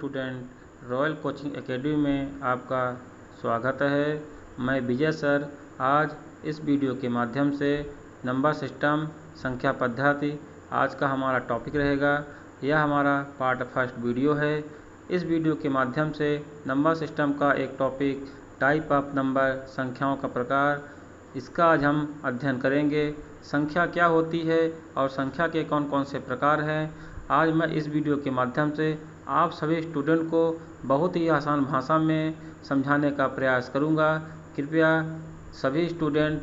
Student royal coaching academy में आपका स्वागत है। मैं विजय सर आज इस वीडियो के माध्यम से नंबर सिस्टम संख्या पद्धति आज का हमारा टॉपिक रहेगा। यह हमारा पार्ट फर्स्ट वीडियो है। इस वीडियो के माध्यम से नंबर सिस्टम का एक टॉपिक टाइप ऑफ नंबर संख्याओं का प्रकार, इसका आज हम अध्ययन करेंगे। संख्या क्या होती है और संख्या के कौन कौन से प्रकार हैं, आज मैं इस वीडियो के माध्यम से आप सभी स्टूडेंट को बहुत ही आसान भाषा में समझाने का प्रयास करूंगा। कृपया सभी स्टूडेंट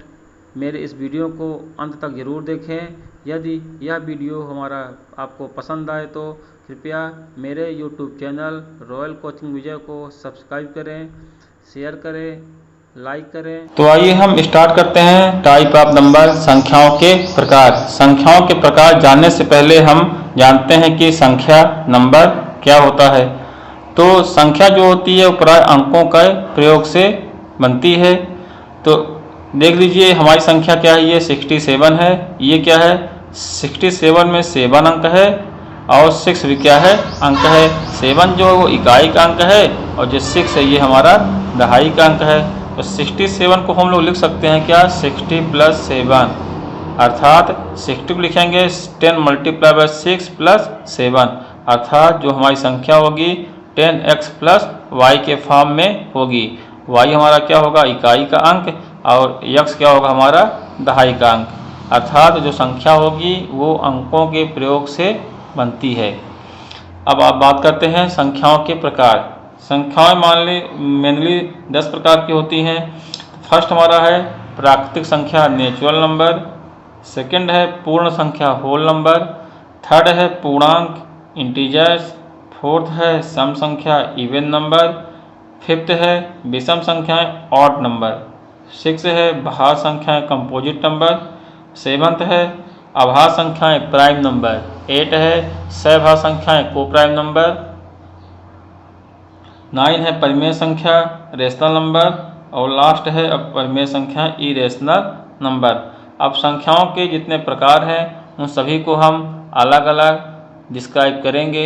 मेरे इस वीडियो को अंत तक ज़रूर देखें। यदि यह वीडियो हमारा आपको पसंद आए तो कृपया मेरे YouTube चैनल रॉयल कोचिंग विजय को सब्सक्राइब करें, शेयर करें, लाइक करें। तो आइए हम स्टार्ट करते हैं टाइप ऑफ नंबर संख्याओं के प्रकार। संख्याओं के प्रकार जानने से पहले हम जानते हैं कि संख्या नंबर क्या होता है। तो संख्या जो होती है वो प्राय अंकों के प्रयोग से बनती है। तो देख लीजिए हमारी संख्या क्या है, ये 67 है। ये क्या है, 67 में 7 अंक है और 6 भी क्या है, अंक है। 7 जो है वो इकाई का अंक है और जो 6 है ये हमारा दहाई का अंक है। तो 67 को हम लोग लिख सकते हैं क्या, 60 + 7, अर्थात 60 को लिखेंगे 10 × 6 + 7, अर्थात जो हमारी संख्या होगी 10x + y के फॉर्म में होगी। y हमारा क्या होगा, इकाई का अंक, और x क्या होगा, हमारा दहाई का अंक। अर्थात जो संख्या होगी वो अंकों के प्रयोग से बनती है। अब आप बात करते हैं संख्याओं के प्रकार। संख्याएं मेनली 10 प्रकार की होती हैं। फर्स्ट हमारा है प्राकृतिक संख्या नेचुरल नंबर, सेकंड है पूर्ण संख्या होल नंबर, थर्ड है पूर्णांक इंटीजर्स, फोर्थ है सम संख्या इवन नंबर, फिफ्थ है विषम संख्याएं ऑड नंबर, सिक्स है भाज्य संख्याएं कंपोजिट नंबर, सेवंथ है अभाज्य संख्याएं प्राइम नंबर, एट है सहभाज्य संख्याएं कोप्राइम नंबर, 9 है परिमेय संख्या रेशनल नंबर, और लास्ट है अब परिमेय संख्या इरेशनल नंबर। अब संख्याओं के जितने प्रकार हैं उन सभी को हम अलग अलग डिस्क्राइब करेंगे।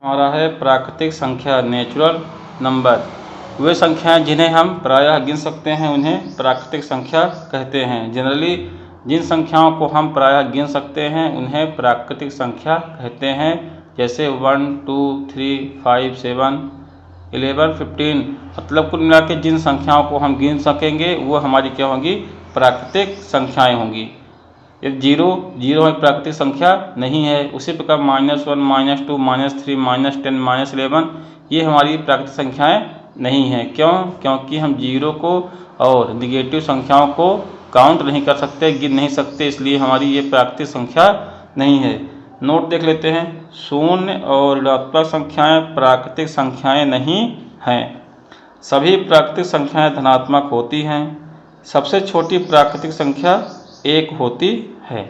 हमारा है प्राकृतिक संख्या नेचुरल नंबर। वे संख्याएं जिन्हें हम प्रायः गिन सकते हैं उन्हें प्राकृतिक संख्या कहते हैं। जनरली जिन संख्याओं को हम प्रायः गिन सकते हैं उन्हें प्राकृतिक संख्या कहते हैं। जैसे 1, 2, 3, 5, 7, 11, 15, मतलब कुल मिला के जिन संख्याओं को हम गिन सकेंगे वो हमारी क्या होंगी, प्राकृतिक संख्याएं होंगी। यदि जीरो एक प्राकृतिक संख्या नहीं है। उसी प्रकार -1, -2, -3, -10, -11 ये हमारी प्राकृतिक संख्याएं नहीं हैं। क्यों? क्योंकि हम जीरो को और निगेटिव संख्याओं को काउंट नहीं कर सकते, गिन नहीं सकते, इसलिए हमारी ये प्राकृतिक संख्या नहीं है। नोट देख लेते हैं, शून्य और ऋणात्मक संख्याएं प्राकृतिक संख्याएं नहीं हैं। सभी प्राकृतिक संख्याएं धनात्मक होती हैं। सबसे छोटी प्राकृतिक संख्या 1 होती है।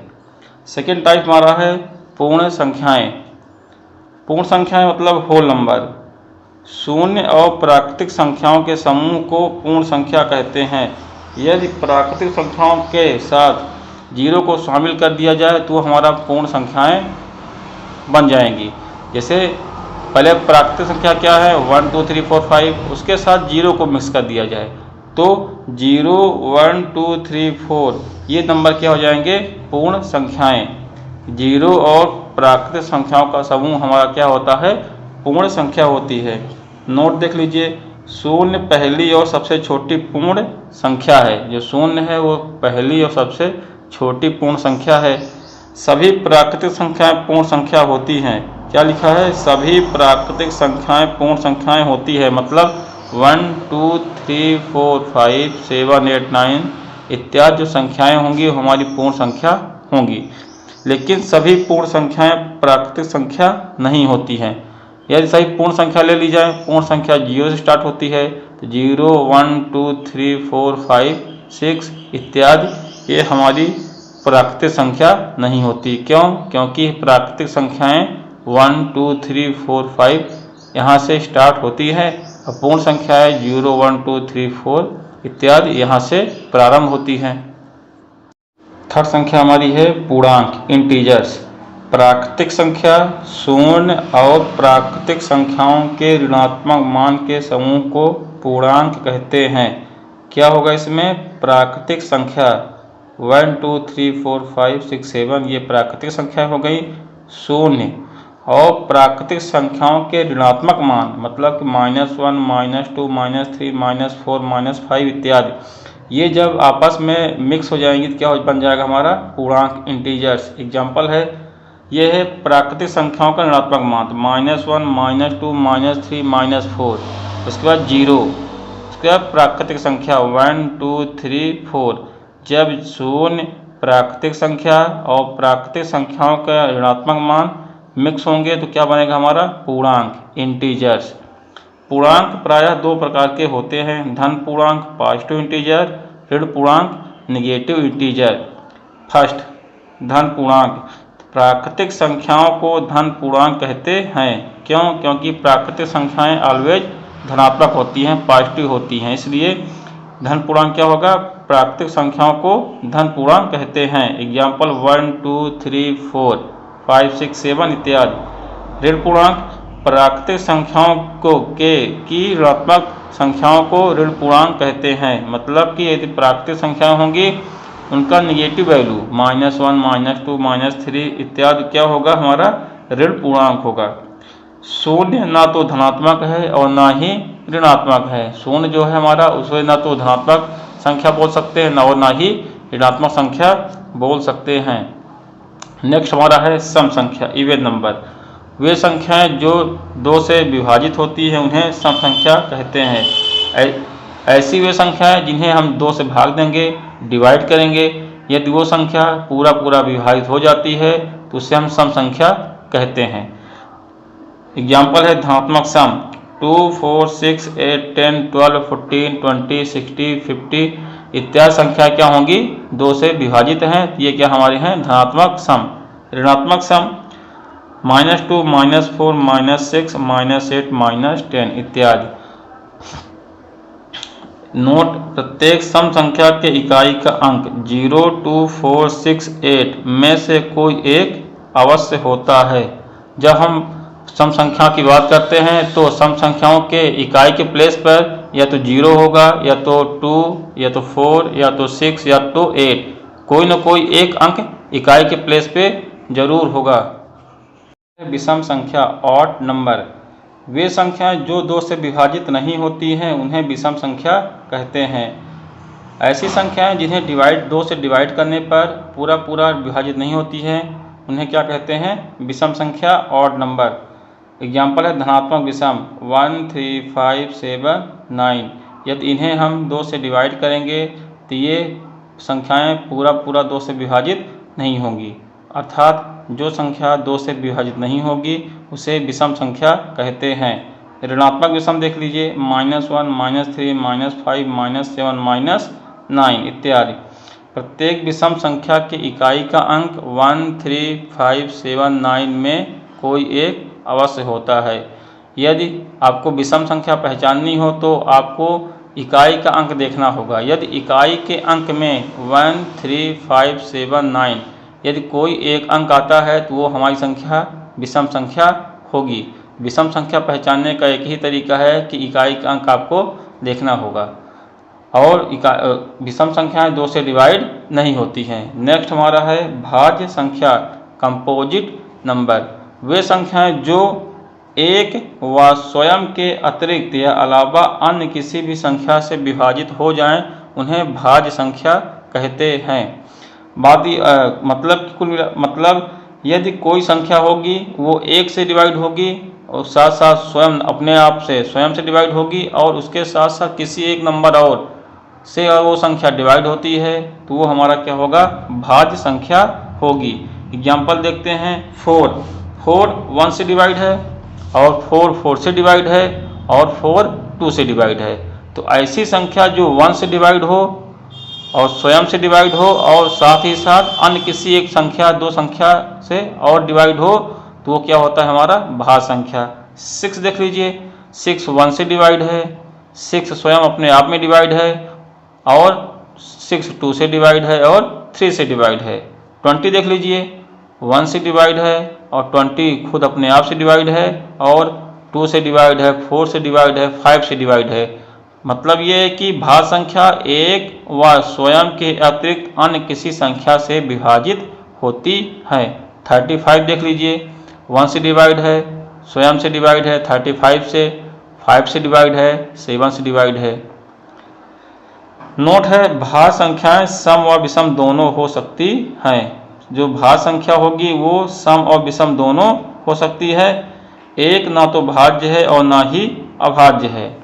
सेकेंड टाइप हमारा है पूर्ण संख्याएं। पूर्ण संख्याएं मतलब होल नंबर। शून्य और प्राकृतिक संख्याओं के समूह को पूर्ण संख्या कहते हैं। यदि प्राकृतिक संख्याओं के साथ जीरो को शामिल कर दिया जाए तो हमारा पूर्ण संख्याएं बन जाएंगी। जैसे पहले प्राकृतिक संख्या क्या है, 1, 2, 3, 4, 5, उसके साथ जीरो को मिक्स कर दिया जाए तो 0, 1, 2, 3, 4 ये नंबर क्या हो जाएंगे, पूर्ण संख्याएं। जीरो और प्राकृतिक संख्याओं का समूह हमारा क्या होता है, पूर्ण संख्या होती है। नोट देख लीजिए, शून्य पहली और सबसे छोटी पूर्ण संख्या है। जो शून्य है वो पहली और सबसे छोटी पूर्ण संख्या है। सभी प्राकृतिक संख्याएं पूर्ण संख्या होती हैं। क्या लिखा है, सभी प्राकृतिक संख्याएं पूर्ण संख्याएं होती है, मतलब 1, 2, 3, 4, 5, 7, 8, 9 इत्यादि जो संख्याएं होंगी हमारी पूर्ण संख्या होंगी। लेकिन सभी पूर्ण संख्याएं प्राकृतिक संख्या नहीं होती हैं। यदि सही पूर्ण संख्या ले ली जाए, पूर्ण संख्या 0 से स्टार्ट होती है तो 0, 1, 2, 3, 4, 5, 6 इत्यादि ये हमारी प्राकृतिक संख्या नहीं होती। क्यों? क्योंकि प्राकृतिक संख्याएं 1, 2, 3, 4, 5 यहाँ से स्टार्ट होती है और पूर्ण संख्याएं 0, 1, 2, 3, 4 इत्यादि यहाँ से प्रारंभ होती हैं। थर्ड संख्या हमारी है पूर्णांक इंटीजर्स। प्राकृतिक संख्या शून्य और प्राकृतिक संख्याओं के ऋणात्मक मान के समूह को पूर्णांक कहते हैं। क्या होगा इसमें? प्राकृतिक संख्या 1 2 3 4 5 6 7 ये प्राकृतिक संख्या हो गई। शून्य और प्राकृतिक संख्याओं के ऋणात्मक मान मतलब कि -1 -2 -3 -4 -5 इत्यादि, ये जब आपस में मिक्स हो जाएंगी तो क्या बन जाएगा हमारा? पूर्णांक, इंटीजर्स। एग्जाम्पल है, यह है प्राकृतिक संख्याओं का ऋणात्मक मान, -1 -2 -3 -4, उसके बाद 0, उसके बाद प्राकृतिक संख्या 1 2 3 4। जब शून्य, प्राकृतिक संख्या और प्राकृतिक संख्याओं का ऋणात्मक मान मिक्स होंगे तो क्या बनेगा हमारा? पूर्णांक, इंटीजर्स। पूर्णांक प्रायः दो प्रकार के होते हैं, धन पूर्णांक पॉजिटिव इंटीजर, ऋण पूर्णांक निगेटिव इंटीजर। फर्स्ट, धन पूर्णांक। प्राकृतिक संख्याओं को धन पूर्णांक कहते हैं। क्यों? क्योंकि प्राकृतिक संख्याएं ऑलवेज धनात्मक होती हैं, पॉजिटिव होती हैं, इसलिए धन पूर्णांक क्या होगा? प्राकृतिक संख्याओं को धन पूर्णांक कहते हैं। एग्जाम्पल 1 2 3 4 5 6 7 इत्यादि। ऋण पूर्णांक प्राकृतिक संख्याओं की ऋणात्मक संख्याओं को ऋण पूर्णांक कहते हैं। मतलब कि यदि प्राकृतिक संख्याएं होंगी उनका निगेटिव वैल्यू -1 -2 -3 इत्यादि क्या होगा? हमारा ऋण पूर्णांक होगा। शून्य ना तो धनात्मक है और ना ही ऋणात्मक है। शून्य जो है हमारा, उसे ना तो धनात्मक संख्या बोल सकते हैं और ना ही ऋणात्मक संख्या बोल सकते हैं। नेक्स्ट हमारा है सम संख्या, इवन नंबर। वे संख्याएं जो 2 से विभाजित होती हैं उन्हें सम संख्या कहते हैं। ऐसी वे संख्याएं जिन्हें हम 2 से भाग देंगे, डिवाइड करेंगे, यदि वो संख्या पूरा विभाजित हो जाती है तो उसे हम सम संख्या कहते हैं। एग्जाम्पल है धनात्मक सम 2 4 6 8 10 12 14 20 60 50 इत्यादि संख्या क्या होंगी? 2 से विभाजित हैं, ये क्या हमारे हैं? धनात्मक सम। ऋणात्मक सम -2 -4 -6 -8 -10 इत्यादि। नोट, प्रत्येक सम संख्या के इकाई का अंक 0 2 4 6 8 में से कोई एक अवश्य होता है। जब हम सम संख्या की बात करते हैं तो सम संख्याओं के इकाई के प्लेस पर या तो 0 होगा, या तो 2, या तो 4, या तो 6, या तो 8, कोई न कोई एक अंक इकाई के प्लेस पे जरूर होगा। विषम संख्या, ऑड नंबर। वे संख्याएं जो 2 से विभाजित नहीं होती हैं उन्हें विषम संख्या कहते हैं। ऐसी संख्याएं जिन्हें 2 से डिवाइड करने पर पूरा विभाजित नहीं होती हैं उन्हें क्या कहते हैं? विषम संख्या, ऑड नंबर। एग्जाम्पल है धनात्मक विषम 1 3 5 7 9। यदि इन्हें हम 2 से डिवाइड करेंगे तो ये संख्याएं पूरा 2 से विभाजित नहीं होंगी। अर्थात जो संख्या 2 से विभाजित नहीं होगी उसे विषम संख्या कहते हैं। ऋणात्मक विषम देख लीजिए, -1 -3 -5 -7 -9 इत्यादि। प्रत्येक विषम संख्या के इकाई का अंक 1 3 5 7 9 में कोई एक अवश्य होता है। यदि आपको विषम संख्या पहचाननी हो तो आपको इकाई का अंक देखना होगा। यदि इकाई के अंक में 1 3 5 7 9 यदि कोई एक अंक आता है तो वो हमारी संख्या विषम संख्या होगी। विषम संख्या पहचानने का एक ही तरीका है कि इकाई का अंक आपको देखना होगा और विषम संख्याएं 2 से डिवाइड नहीं होती हैं। नेक्स्ट हमारा है भाज्य संख्या, कंपोजिट नंबर। वे संख्याएं जो एक व स्वयं के अतिरिक्त या अलावा अन्य किसी भी संख्या से विभाजित हो जाएं उन्हें भाज्य संख्या कहते हैं। मतलब यदि कोई संख्या होगी वो 1 से डिवाइड होगी और साथ साथ स्वयं अपने आप से स्वयं से डिवाइड होगी और उसके साथ साथ किसी एक नंबर और से वो संख्या डिवाइड होती है तो वो हमारा क्या होगा? भाज्य संख्या होगी। एग्जाम्पल देखते हैं, 4 1 से डिवाइड है और 4 से डिवाइड है और 4 2 से डिवाइड है। तो ऐसी संख्या जो 1 से डिवाइड हो और स्वयं से डिवाइड हो और साथ ही साथ अन्य किसी एक संख्या 2 संख्या से और डिवाइड हो तो वो क्या होता है? हमारा भाज्य संख्या। 6 देख लीजिए, 6 1 से डिवाइड है, 6 स्वयं अपने आप में डिवाइड है और 6 2 से डिवाइड है और 3 से डिवाइड है। 20 देख लीजिए, 1 से डिवाइड है और 20 खुद अपने आप से डिवाइड है और 2 से डिवाइड है, 4 से डिवाइड है, 5 से डिवाइड है। मतलब ये है कि भाज्य संख्या एक व स्वयं के अतिरिक्त अन्य किसी संख्या से विभाजित होती है। 35 देख लीजिए, 1 से डिवाइड है, स्वयं से डिवाइड है, 35 से, 5 से डिवाइड है, 7 से डिवाइड है। नोट है, भाज्य संख्याएं सम और विषम दोनों हो सकती हैं। जो भाज्य संख्या होगी वो सम और विषम दोनों हो सकती है। एक ना तो भाज्य है और ना ही अभाज्य है।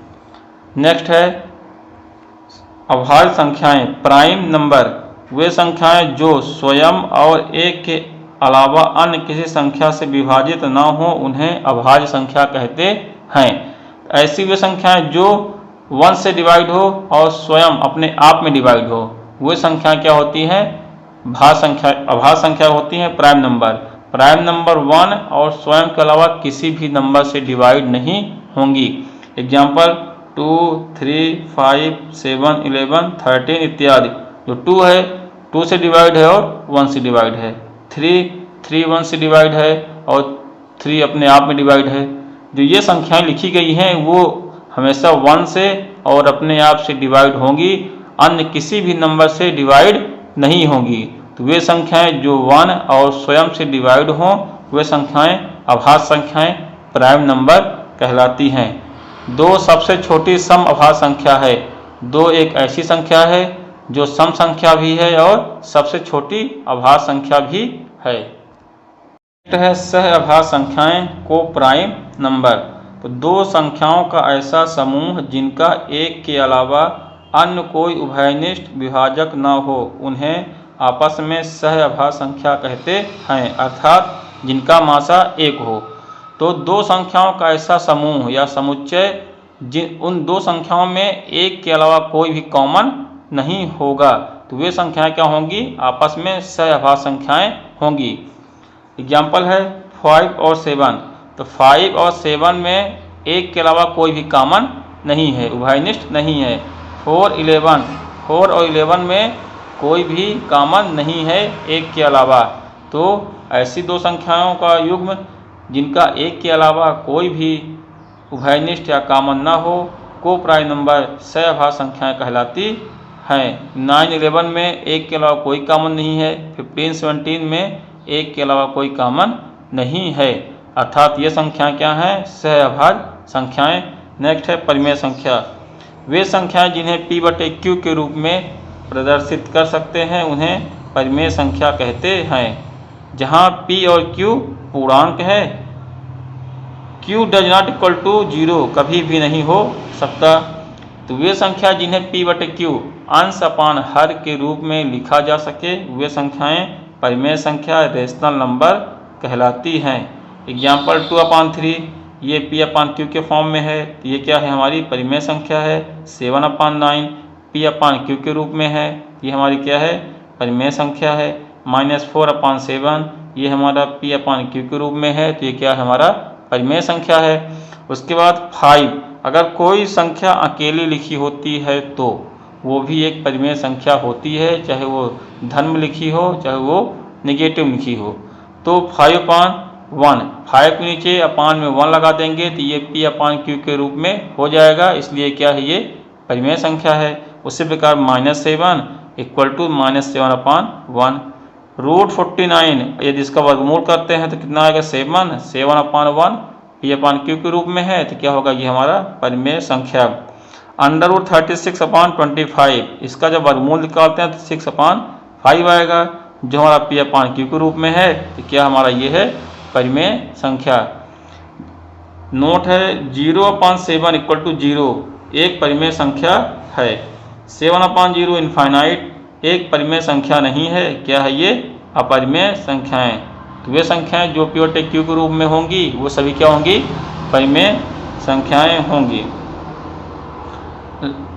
नेक्स्ट है अभाज्य संख्याएं। प्राइम नंबर वे संख्याएं जो स्वयं और एक के अलावा अन्य किसी संख्या से विभाजित ना हो, उन्हें अभाज्य संख्या कहते हैं। ऐसी वे संख्याएं जो 1 से डिवाइड हो और स्वयं अपने आप में डिवाइड हो, वे संख्या क्या होती हैं? भाज्य संख्या, अभाज्य संख्या होती हैं प्राइम नंबर। प्राइम नंबर 1 और स्वयं के अलावा किसी भी नंबर से डिवाइड नहीं होंगी। एग्जाम्पल 2, 3, 5, 7, 11, 13 इत्यादि। जो 2 है 2 से डिवाइड है और 1 से डिवाइड है। 3 1 से डिवाइड है और 3 अपने आप में डिवाइड है। जो ये संख्याएं लिखी गई हैं वो हमेशा 1 से और अपने आप से डिवाइड होंगी, अन्य किसी भी नंबर से डिवाइड नहीं होंगी। तो वे संख्याएं जो 1 और स्वयं से डिवाइड हों, वे संख्याएं अभाज्य संख्याएं प्राइम नंबर कहलाती हैं। 2 सबसे छोटी सम अभाज्य संख्या है। 2 एक ऐसी संख्या है जो सम संख्या भी है और सबसे छोटी अभाज्य संख्या भी है। सह अभाज्य संख्याएं को प्राइम नंबर। तो 2 संख्याओं का ऐसा समूह जिनका एक के अलावा अन्य कोई उभयनिष्ठ विभाजक न हो, उन्हें आपस में सह अभाज्य संख्या कहते हैं, अर्थात जिनका मासा 1 हो। तो 2 संख्याओं का ऐसा समूह या समुच्चय उन 2 संख्याओं में एक के अलावा कोई भी कॉमन नहीं होगा, तो वे संख्याएं क्या होंगी? आपस में सह अभाज्य संख्याएं होंगी। एग्जाम्पल है 5 और 7। तो 5 और 7 में एक के अलावा कोई भी कॉमन नहीं है, उभयनिष्ठ नहीं है। 4 और 11 में कोई भी कॉमन नहीं है एक के अलावा। तो ऐसी 2 संख्याओं का युग्म जिनका एक के अलावा कोई भी उभयनिष्ठ या कॉमन ना हो, को प्राइम नंबर सह अभाज्य संख्याएं कहलाती हैं। 9 11 में एक के अलावा कोई कॉमन नहीं है। 15 17 में एक के अलावा कोई कॉमन नहीं है, अर्थात ये संख्याएं क्या हैं? सह अभाज्य संख्याएं। नेक्स्ट है परिमेय संख्या। वे संख्याएं जिन्हें P/Q के रूप में प्रदर्शित कर सकते हैं, उन्हें परिमेय संख्या कहते हैं। जहां P और Q पूर्णांक है, Q does not equal to 0 कभी भी नहीं हो सकता। तो वे संख्या जिन्हें P/Q अंश अपान हर के रूप में लिखा जा सके, वे संख्याएं परिमेय संख्या रेशनल नंबर कहलाती हैं। एग्जाम्पल 2/3 ये P/Q के फॉर्म में है, तो ये क्या है? हमारी परिमेय संख्या है। 7/9 P/Q के रूप में है, ये हमारी क्या है? परिमेय संख्या है। -4/7 ये हमारा P/Q के रूप में है, तो ये क्या है? हमारा परिमेय संख्या है। उसके बाद 5, अगर कोई संख्या अकेली लिखी होती है तो वो भी एक परिमेय संख्या होती है, चाहे वो धन में लिखी हो चाहे वो निगेटिव लिखी हो। तो 5/1, 5 के नीचे अपान में 1 लगा देंगे तो ये P/Q के रूप में हो जाएगा, इसलिए क्या है? ये परिमेय संख्या है। उसी प्रकार -7 इक्वल टू -7/1। √49 यदि इसका वर्गमूल करते हैं तो कितना आएगा? 7/1 P/Q के रूप में है, तो क्या होगा? ये हमारा परिमेय संख्या। √36/25 इसका जब वर्गमूल निकालते हैं तो 6/5 आएगा, जो हमारा P/Q के रूप में है, तो क्या हमारा ये है? परिमेय संख्या। नोट है 0/7 इक्वल टू 0 एक परिमेय संख्या है। 7/0 इनफाइनाइट एक परिमेय संख्या नहीं है, क्या है? ये अपरिमेय संख्याएं। तो वे संख्याएं जो P/Q के रूप में होंगी वो सभी क्या होंगी? परिमेय संख्याएं होंगी।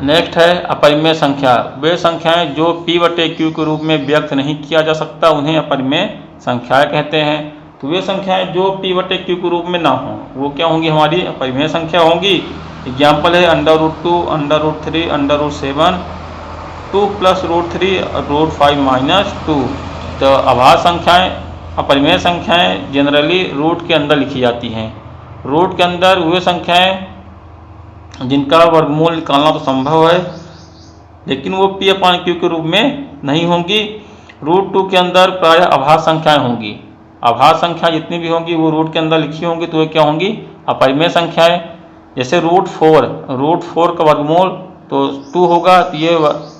नेक्स्ट है अपरिमेय संख्या। वे संख्याएं जो P/Q के रूप में व्यक्त नहीं किया जा सकता, उन्हें अपरिमेय संख्याएं कहते हैं। तो वे संख्याएं जो P/Q के रूप में ना हो, वो क्या होंगी? हमारी अपरिमेय संख्या होंगी। एग्जाम्पल है √2, √3, √7, 2 + √3, √5 - 2। तो अभाज्य संख्याएं अपरिमेय संख्याएं जनरली रूट के अंदर लिखी जाती हैं। रूट के अंदर वे संख्याएं जिनका वर्गमूल निकालना तो संभव है, लेकिन वो P/Q के रूप में नहीं होंगी। रूट 2 के अंदर प्रायः अभाज्य संख्याएं होंगी। अभाज्य संख्या जितनी भी होंगी वो रूट के अंदर लिखी होंगी, तो वे क्या होंगी? अपरिमेय संख्याएं। जैसे रूट 4 का वर्गमूल तो 2 होगा, तो ये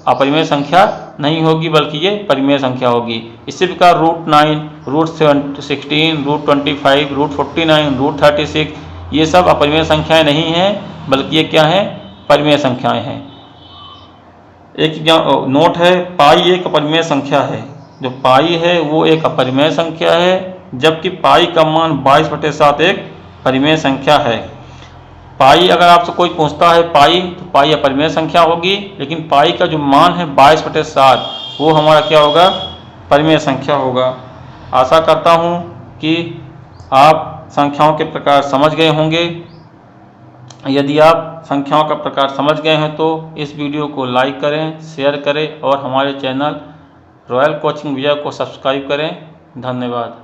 अपरिमेय संख्या नहीं होगी, बल्कि ये परिमेय संख्या होगी। इसी प्रकार root 9, root 16, root 25, root 49, root 36 ये सब अपरिमेय संख्याएं नहीं हैं, बल्कि ये क्या हैं? परिमेय संख्याएं हैं। एक नोट है, पाई एक अपरिमेय संख्या है। जो पाई है वो एक अपरिमेय संख्या है, जबकि पाई का मान 22/7 एक परिमेय संख्या है। पाई अगर आपसे कोई पूछता है पाई, तो पाई अपरिमेय संख्या होगी, लेकिन पाई का जो मान है 22/7 वो हमारा क्या होगा? परिमेय संख्या होगा। आशा करता हूँ कि आप संख्याओं के प्रकार समझ गए होंगे। यदि आप संख्याओं का प्रकार समझ गए हैं तो इस वीडियो को लाइक करें, शेयर करें और हमारे चैनल रॉयल कोचिंग विजय को सब्सक्राइब करें। धन्यवाद।